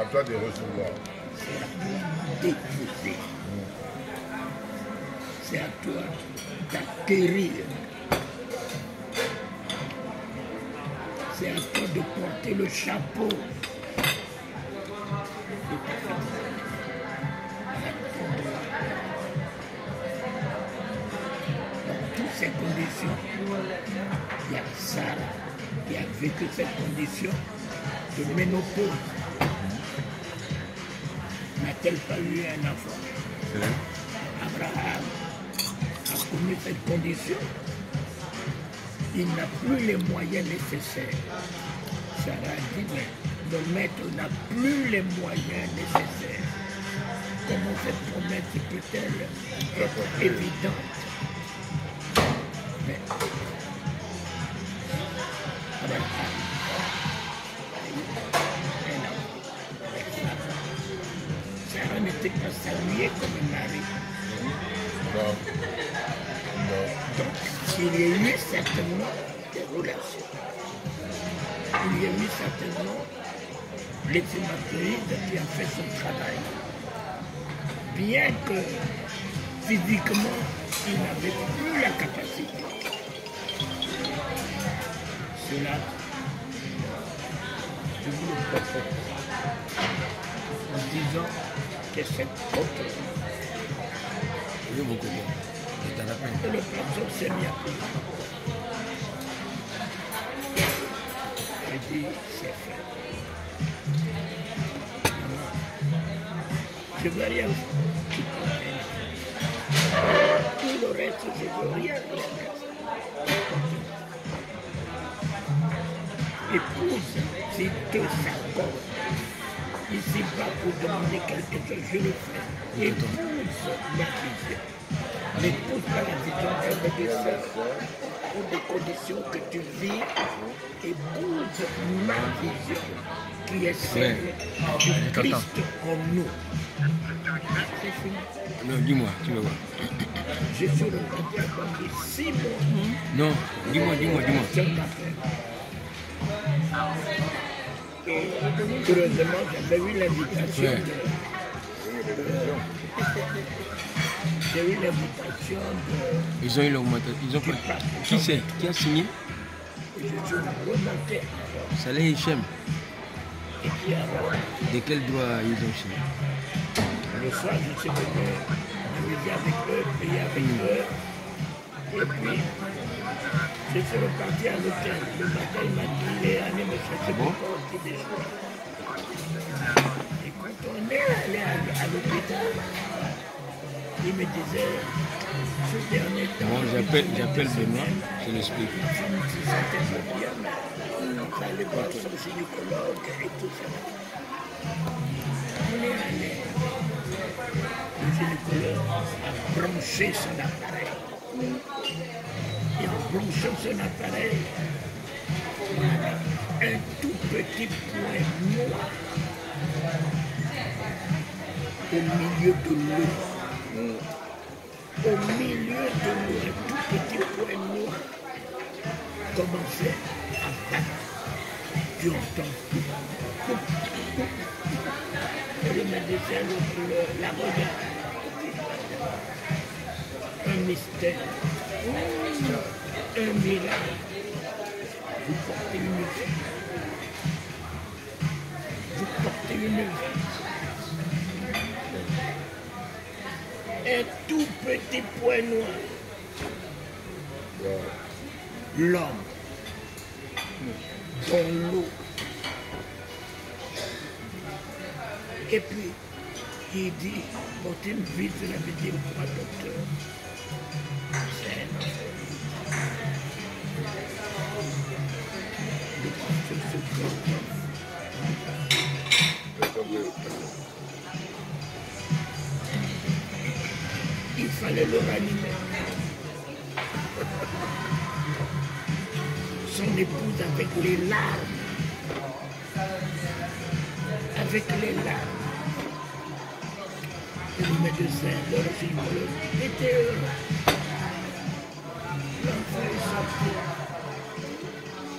à toi de recevoir. C'est à toi d'épouser. C'est à toi d'acquérir. C'est à toi de porter le chapeau. Dans toutes ces conditions, il y a Sarah qui a vécu cette condition de ménopause. N'a-t-elle pas eu un enfant? Abraham a connu cette condition. Il n'a plus les moyens nécessaires. Sarah dit, mais le maître n'a plus les moyens nécessaires. Comment cette promesse peut-elle être évidente? Mais Abraham Sarah n'était pas saluée comme un mari. Non. Donc, il y a eu certainement des relations. Il y a eu certainement l'hétéropathie qui a fait son travail. Bien que physiquement, il n'avait plus la capacité. Cela, je vous le propose en disant que cette autre, Je vous connais. C'est un appel. et le pasteur s'est mis à prier. J'ai dit, c'est fait. Je ne veux rien qui comprenne. Tout le reste, je ne veux rien de épouse, si Dieu s'accorde, ici pas pour demander quelque chose, je le fais. Épouse ma vision. N'épouse pas la vision d'un médecin ou des conditions que tu vis. Épouse ma vision qui est celle du Christ en nous. C'est fini. Non, dis-moi, tu vas voir. Je suis le candidat pendant 6 mois. Non, dis-moi. C'est un appel. Et heureusement, j'avais eu l'invitation Ouais. J'ai eu l'invitation de... Ils ont eu l'augmentation. Ils ont pas. Qui c'est? Qui a signé? Je suis remonté alors. Saleh Hichem. Et puis alors, De quel droit ils ont signé? le soir, je suis venu m'amuser avec eux, payer avec eux. Et puis, je suis reparti à l'hôtel. Le matin, il m'a dit, il est allé me chercher mon corps au petit déjeuner. Et quand on est allé à l'hôpital, il me disait, ce dernier temps... Bon, j'appelle Benoît, je l'explique. Ma femme se sentait pas bien, mais il fallait voir son gynécologue et tout ça. On est allé. Le gynécologue a branché son appareil. Et en branchant son appareil, voilà, un tout petit point noir au milieu de l'eau. Au milieu de l'eau, un tout petit point noir commençait à battre. Tu entends tout. Et le médecin la regarde. Un mystère. Un miracle. Vous portez une vie. Vous portez une vie. Un tout petit point noir. L'homme dans l'eau. Et puis, il dit, porter une vie, cela veut dire quoi, docteur? C'est un enfer. Le pasteur se comprend. Il fallait le ranimer. Son épouse avec les larmes. Avec les larmes. Et le médecin, le gynécologue, était heureux. L'enfant est sorti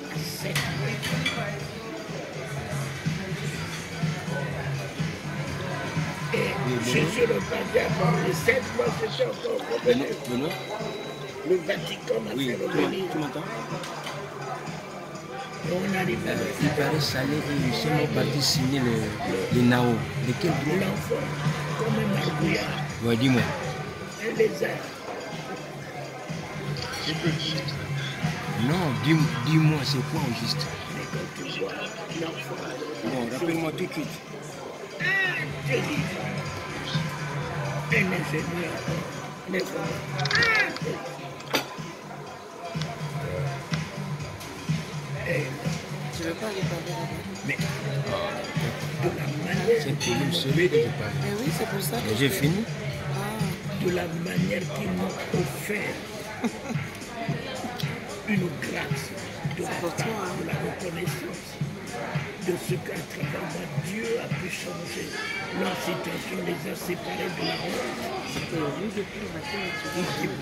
à 7 mois. Je suis reparti avant les 7 mois, je suis encore revenu. Benoît, Le Vatican m'a oui, fait revenir. tu m'entends? Et on arrive à Il paraît salé et ils sont partis signer les NAO. De quel droit? l'enfant, comme un margouillard, Ouais, dis-moi. un lézard. Non, dis-moi, c'est quoi au juste? Mais quand tu vois l'enfant, Bon, rappelle-moi tout de suite. intelligent, un ingénieur, mais vraiment Et Tu veux pas aller parler là-bas? mais de la manière C'est pour nous celui que je parle. Eh oui, c'est pour ça que Et j'ai fini. Ah, de la manière qu'ils m'ont offert une grâce de la pour toi, part, hein. de la reconnaissance de ce qu'à travers moi Dieu a pu changer. Leur situation les a séparés de la honte. c'est que lui, depuis le matin, tu dis.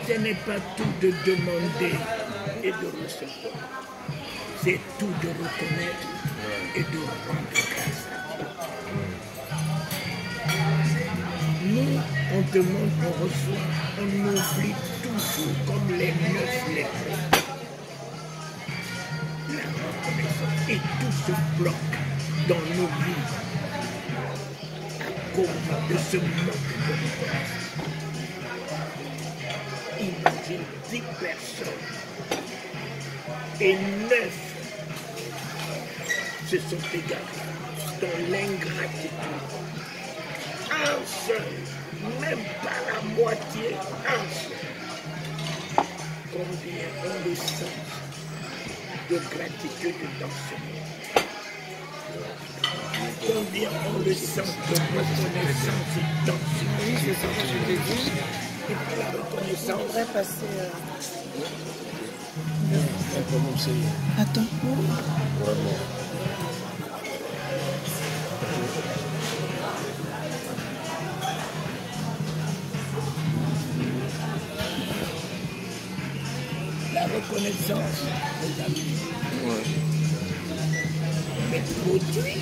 Ce n'est pas tout de demander et de recevoir. C'est tout de reconnaître et de rendre grâce. Nous, on demande, on reçoit, on oublie toujours comme les 9 lettres. La reconnaissance et tout se bloque dans nos vies à cause de ce manque de reconnaissance. Imagine 10 personnes et 9 se sont égarés dans l'ingratitude. Un seul, même pas la moitié, un seul. Combien ont le sens de gratitude dans ce monde? Combien ont le sens de reconnaissance dans ce monde? Oui, c'est ça que je te dis. Et pour la On reconnaissance, devrait passer. Un problème sérieux. Attends. Vraiment. la reconnaissance, mes amis, Ouais. mais produit.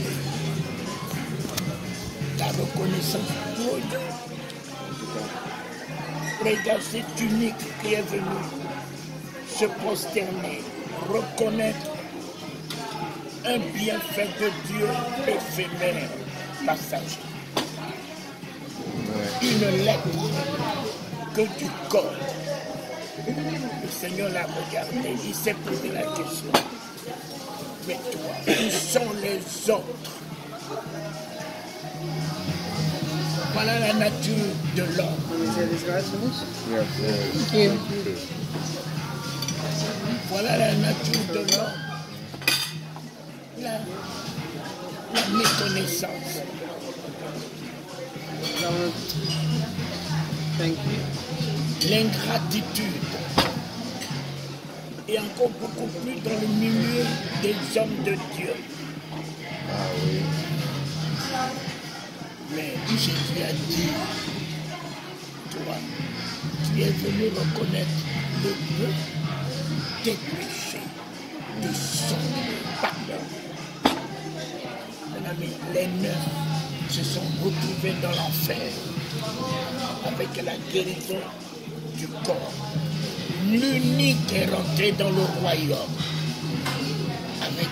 La reconnaissance produit. Regarde cet unique qui est venu se prosterner, reconnaître un bienfait de Dieu éphémère, passager. Une lettre que tu colles. Le Seigneur l'a regardé, il s'est posé la question. Mais toi, où sont les autres? Voilà la nature de l'homme. Voilà la nature de l'homme. La méconnaissance. Thank you. L'ingratitude. Et encore beaucoup plus dans le milieu des hommes de Dieu. Ah oui. Mais Jésus a dit, toi, tu es venu reconnaître le Dieu tes péchés, de son pardon. Mon ami, les 9 se sont retrouvés dans l'enfer avec la guérison du corps. L'unique est rentré dans le royaume avec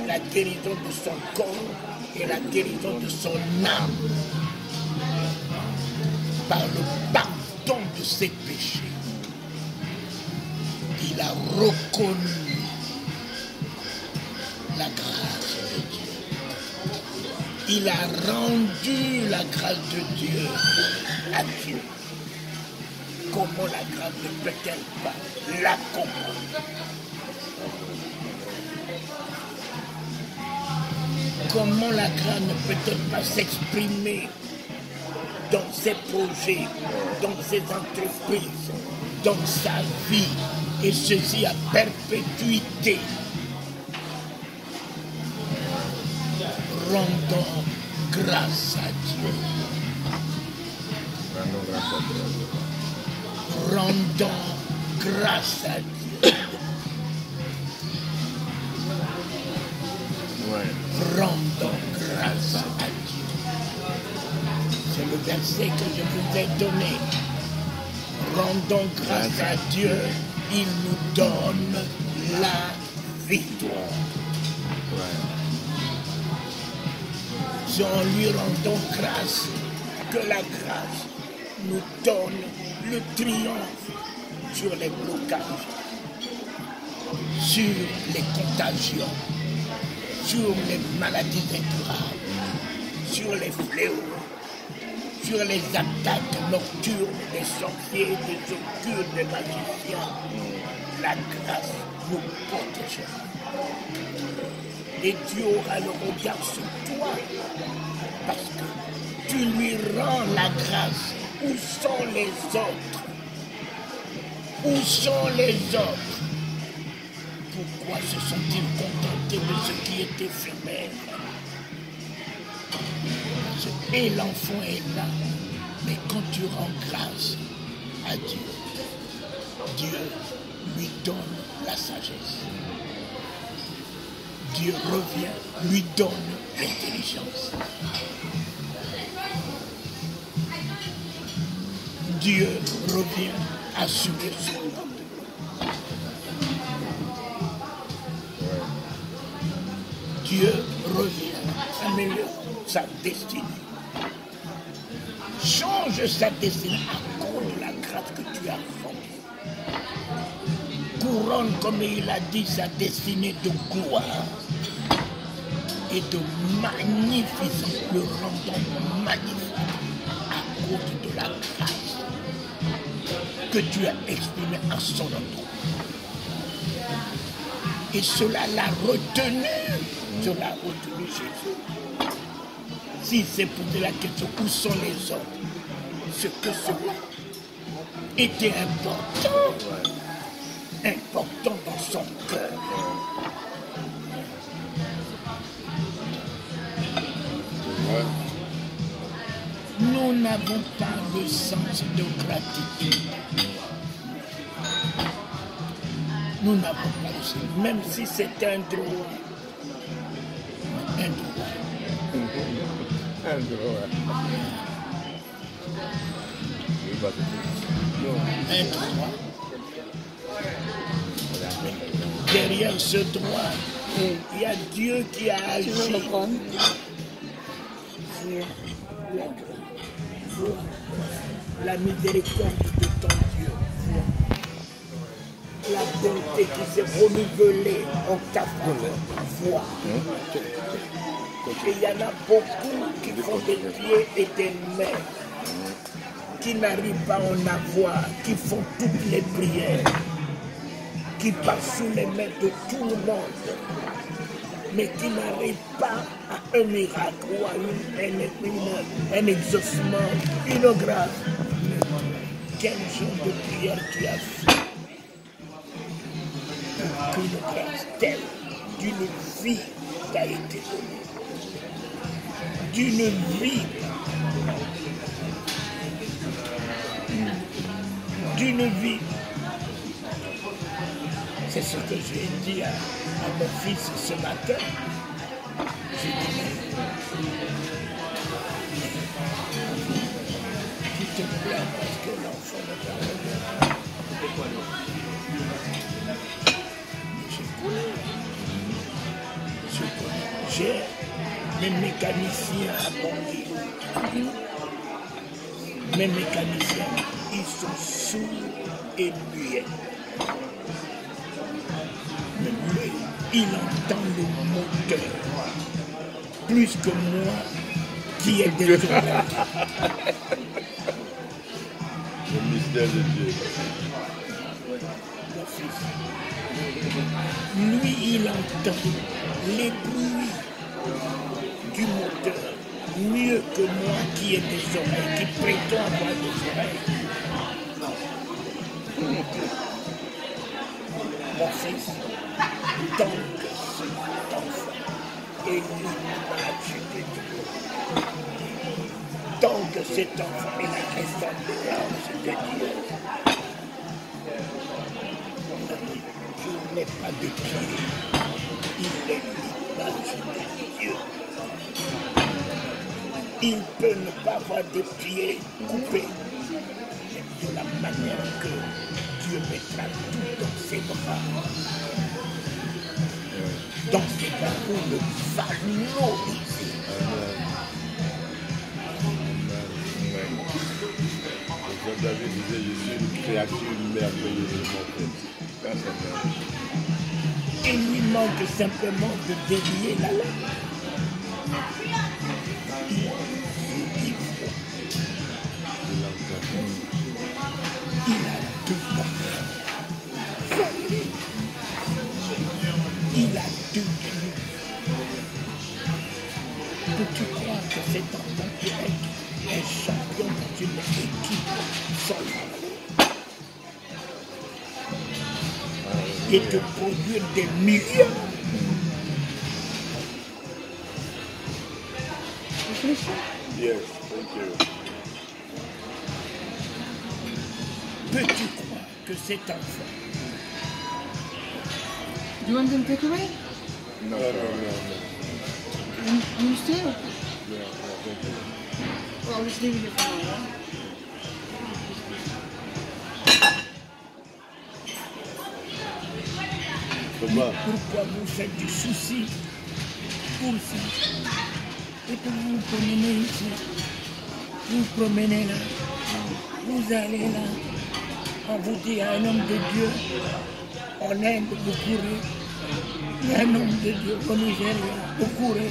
la guérison de son corps et la guérison de son âme par le pardon de ses péchés. Il a reconnu la grâce de Dieu. Il a rendu la grâce de Dieu à Dieu. Comment la grâce ne peut-elle pas l'accompagner? Comment la grâce ne peut-elle pas s'exprimer dans ses projets, dans ses entreprises, dans sa vie, et ceci à perpétuité? Rendons grâce à Dieu. Rendons grâce à Dieu. Rendons grâce à Dieu. Ouais. Rendons grâce à Dieu. versets que je vous ai donnés. Rendons grâce à Dieu, il nous donne la victoire. Si en lui rendons grâce, que la grâce nous donne le triomphe sur les blocages, sur les contagions, sur les maladies incurables, sur les fléaux, sur les attaques nocturnes des sorciers, des occultes, des magiciens. La grâce nous protégera. Et Dieu aura le regard sur toi parce que tu lui rends la grâce. Où sont les autres? Où sont les autres? Pourquoi se sont-ils contentés de ce qui est éphémère? Et l'enfant est là, mais quand tu rends grâce à Dieu, Dieu lui donne la sagesse. Dieu revient, lui donne l'intelligence. Dieu revient assurer son nom. Dieu revient améliorer sa destinée. Change sa destinée à cause de la grâce que tu as fondée. Couronne, comme il a dit, sa destinée de gloire et de magnificence, le rendant magnifique à cause de la grâce que tu as exprimée à son endroit. Et cela l'a retenu. Cela a retenu Jésus. Si c'est pour la question où sont les autres, ce que cela était important dans son cœur. Nous n'avons pas le sens de gratitude. Nous n'avons pas le sens, même si c'est un droit. Un droit. Un droit. Un droit. Derrière ce droit, il y a Dieu qui a agi. Tu veux reprendre? La miséricorde de ton Dieu. La bonté qui s'est renouvelée en ta faveur. Vois. Et il y en a beaucoup qui font des pieds et des mains, qui n'arrivent pas à en avoir, qui font toutes les prières, qui passent sous les mains de tout le monde, mais qui n'arrivent pas à un miracle ou à un exaucement, une grâce. Quel genre de prière tu as fait pour qu'une grâce telle d'une vie t'a été donnée? D'une vie, c'est ce que j'ai dit à mon fils ce matin. J'ai dit, tu te plains parce que l'enfant ne parle pas. Je connais. J'ai mes mécaniciens à Bangui. Mes mécaniciens, ils sont sourds et muets. Mais lui, il entend le moteur plus que moi qui ai des oreilles. Le mystère de Dieu. Mon fils. Lui, il entend les bruits du moteur mieux que moi qui ai des oreilles, qui prétend avoir des oreilles. Mon fils, tant que cet enfant est l'image de Dieu, tant que cet enfant est la ressemblance de Dieu, je n'ai pas de pied, il est l'image de Dieu. Il peut ne pas avoir des pieds coupés. Mais de la manière que Dieu mettra tout dans ses bras. Dans ses bras pour le valoriser. David disait, je suis une créature merveilleusement faite. Il lui manque simplement de délier la lame. Il a tout compris. Il a tout compris. Peux-tu croire que cet enfant peut être un champion dans une équipe seulement et te produire des millions? Yes, thank you. Peux-tu croire que cet enfant Do you want them to take away? No. You still? Yeah, thank you. Well, I'll just leave it here for now, right? Papa, pourquoi vous faites du souci pour ça? Et quand vous promenez ici, vous promenez là, vous allez là, on vous dit à un homme de Dieu, en Inde, vous courez, il y a un homme de Dieu au Nigeria, vous courez,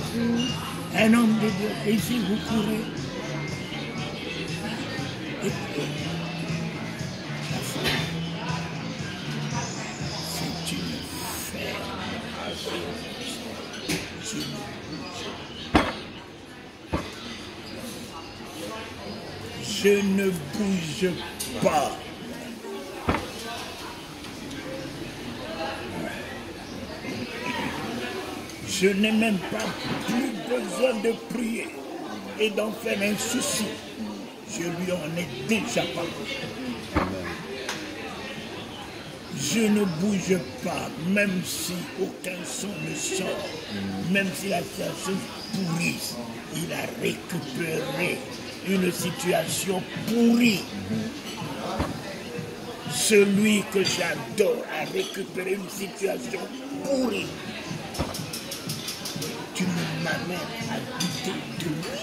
un homme de Dieu, et ici vous courez. Et puis, la foi, c'est une ferme assurance. Je ne bouge pas. Je n'ai même pas plus besoin de prier et d'en faire un souci. Je lui en ai déjà parlé. Je ne bouge pas, même si aucun son ne sort, même si la situation pourrisse. Il a récupéré une situation pourrie. Celui que j'adore a récupéré une situation pourrie. Tu m'amènes à douter de lui.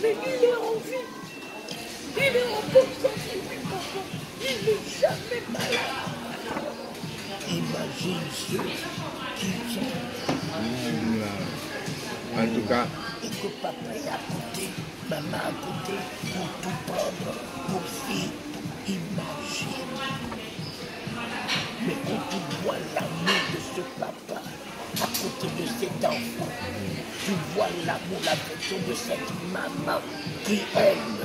Mais il est en vie. Il est en bonne santé. Il n'est jamais malade. Imagine ceux qui sont. en tout cas, Et que papa est à côté, maman à côté, pour tout prendre, pour vivre. Imagine. Mais quand tu vois l'amour de ce papa à côté de cet enfant, tu vois l'amour, l'affection de cette maman qui aime,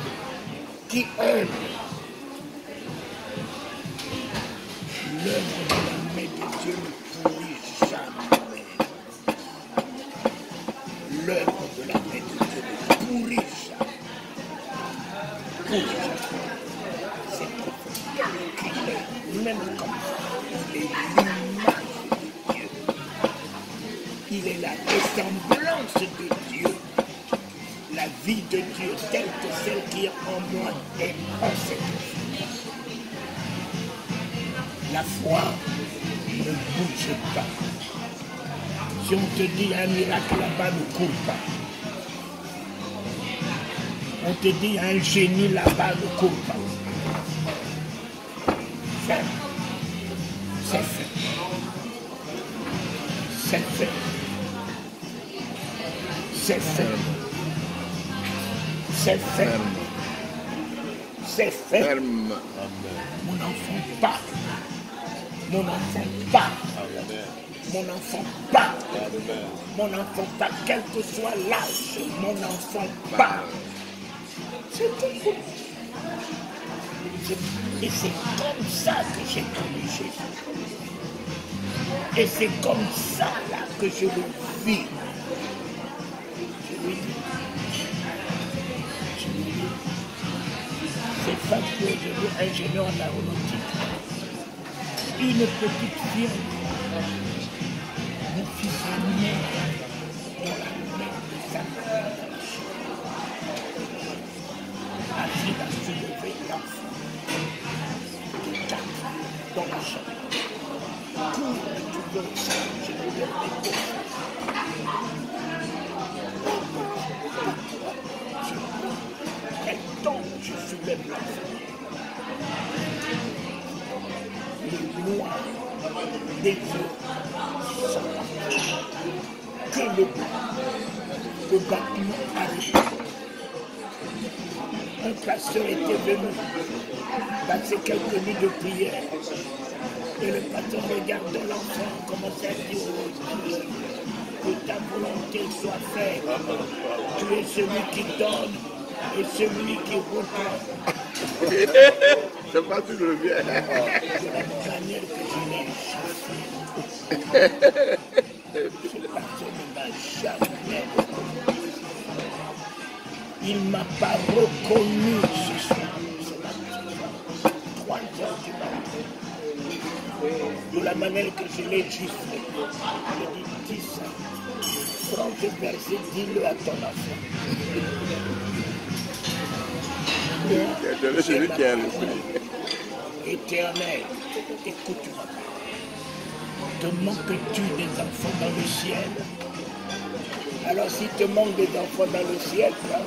L'œuvre de la main de Dieu ne pourrit jamais. L'œuvre de la main de Dieu ne pourrit jamais. C'est profond. Même comme ça, il est l'image de Dieu. Il est la ressemblance de Dieu. La vie de Dieu telle que celle qui est en moi est en cette vie. La foi ne bouge pas. Si on te dit un miracle là-bas, ne cours pas. On te dit un génie là-bas, ne cours pas. Ferme. C'est fait. C'est fait. C'est fait. C'est fait. C'est fait. ferme. Mon enfant parle. Mon enfant parle. Mon enfant parle. Mon enfant parle, quel que soit l'âge. Mon enfant parle. C'est tout. Et c'est comme ça que j'ai connu Jésus. Et c'est comme ça là que je le vis. Je lui dis. Cette femme qui est aujourd'hui ingénieure en aéronautique. Une petite fille Mon fils aîné dans la main de sa mère, Agile a soulevé l'enfant de 4 ans dans la chambre. Cours de tout le sang, je lui donne les deux. Elle tombe, je soulève l'enfant. Les noirs des yeux sont que le bâtiment arrêté. Un pasteur était venu passer quelques nuits de prière. Et le pasteur regarde l'enfant, commence à dire oh Dieu, que ta volonté soit faite. Tu es celui qui donne et celui qui reprend. C'est pas tout le bien. De la manière que je l'ai chassé. Ce pasteur ne m'a jamais reconnu. Il ne m'a pas reconnu ce soir. 3 heures du matin. De la manière que je l'ai giflé. Je dis, dis ça. Prends ce verset, dis-le à ton enfant. C'est celui qui a le prix. Éternel, écoute-moi. Te manques-tu des enfants dans le ciel? Alors si te manque des enfants dans le ciel, parle.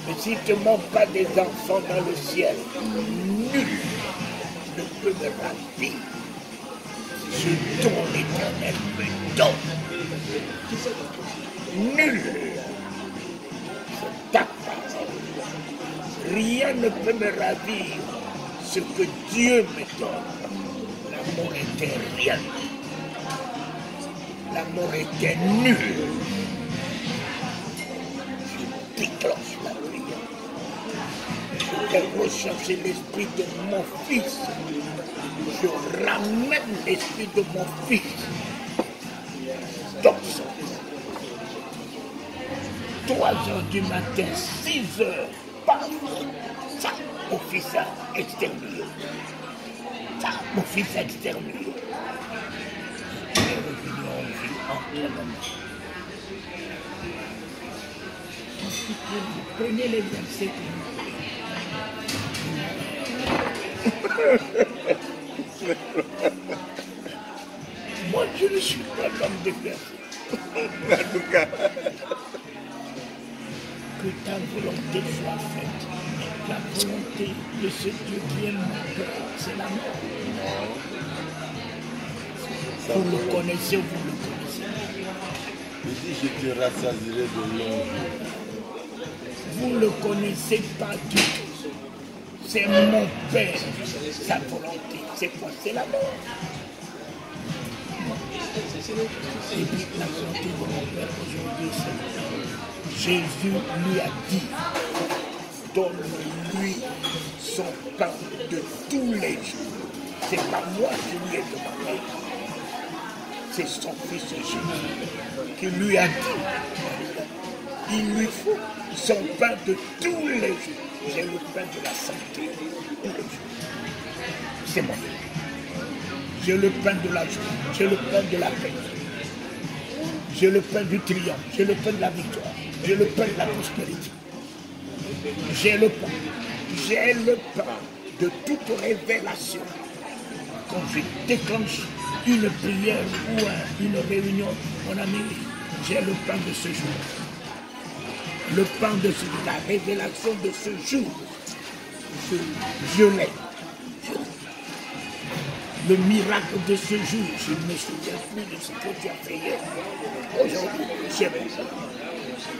Mais s'il ne te manque pas des enfants dans le ciel, nul ne peut me ravir ce dont l'Éternel me donne. Nul. C'est ta parole. Rien ne peut me ravir ce que Dieu me donne. L'amour était rien. L'amour était nul. Je déclenche la prière. Je vais rechercher l'esprit de mon fils. Je ramène l'esprit de mon fils dans son 3 heures du matin, 6 heures, paf, ça, mon fils a exterminé. Ça, mon fils a exterminé. Il est revenu en vie entre nous. Prenez les versets que moi, je ne suis pas l'homme des versets. En tout cas. Que ta volonté soit faite. La volonté de ce Dieu qui aime mon cœur, c'est la mort. Vous le connaissez, vous le connaissez. Il dit, je te rassasierai de longs jours. Vous ne le connaissez pas du tout. C'est mon Père, sa volonté. C'est quoi? C'est la mort. Et puis la volonté de mon Père aujourd'hui, c'est Jésus lui a dit, donne-lui son pain de tous les jours. C'est pas moi qui lui ai demandé. C'est son fils Jésus qui lui a dit, il lui faut son pain de tous les jours. J'ai le pain de la santé tous les jours. C'est moi. J'ai le pain de la joie, j'ai le pain de la paix. J'ai le pain du triomphe, j'ai le pain de la victoire, j'ai le pain de la prospérité. J'ai le pain de toute révélation. Quand je déclenche une prière ou une réunion, mon ami, j'ai le pain de ce jour. Le pain de ce jour, la révélation de ce jour, je l'ai. Le miracle de ce jour, je ne me souviens plus de ce que tu as fait hier. Aujourd'hui, j'ai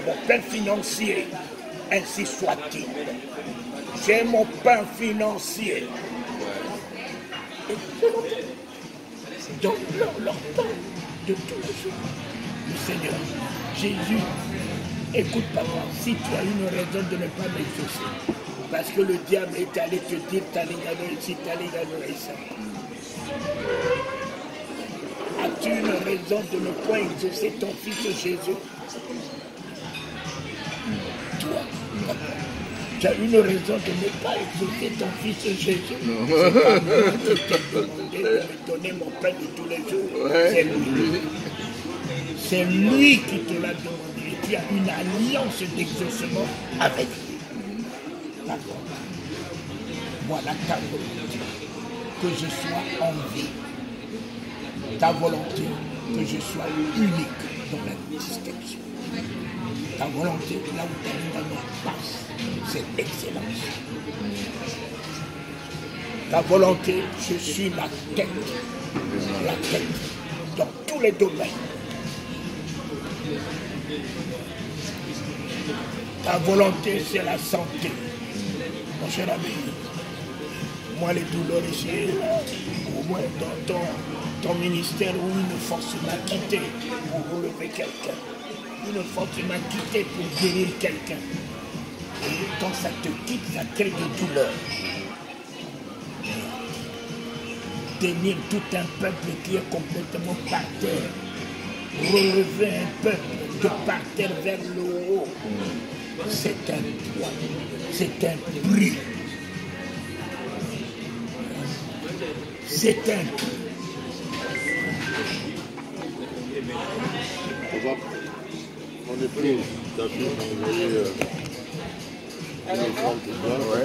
mon pain financier, ainsi soit-il. J'ai mon pain financier. Et donc, leur pain de tous les jours. Le Seigneur, Jésus, écoute papa, si tu as une raison de ne pas m'exaucer, parce que le diable est allé te dire, t'allais gagner ici, t'allais gagner ça. As-tu une raison de ne pas exaucer ton fils Jésus? Toi, je tu as une raison de ne pas exaucer ton fils Jésus. C'est pas moi qui t'ai demandé de me donner mon pain de tous les jours. C'est lui. C'est lui qui te l'a demandé. Et tu as une alliance d'exaucement avec lui. D'accord. Voilà ta volonté. Que je sois en vie. Ta volonté, que je sois unique dans la distinction. Ta volonté, là où ta vie passe, c'est l'excellence. Ta volonté, je suis la tête dans tous les domaines. Ta volonté, c'est la santé. Mon cher ami, moi les douleurs ici, au moins dans ton ministère où une force m'a quitté pour relever quelqu'un. Une force m'a quitté pour guérir quelqu'un. Et quand ça te quitte, ça crée des douleurs. Tenir tout un peuple qui est complètement par terre. Relever un peuple de par terre vers le haut. C'est un poids, c'est un prix. C'est un prix. Mon épouse, David m'a envoyé une offrande pour toi.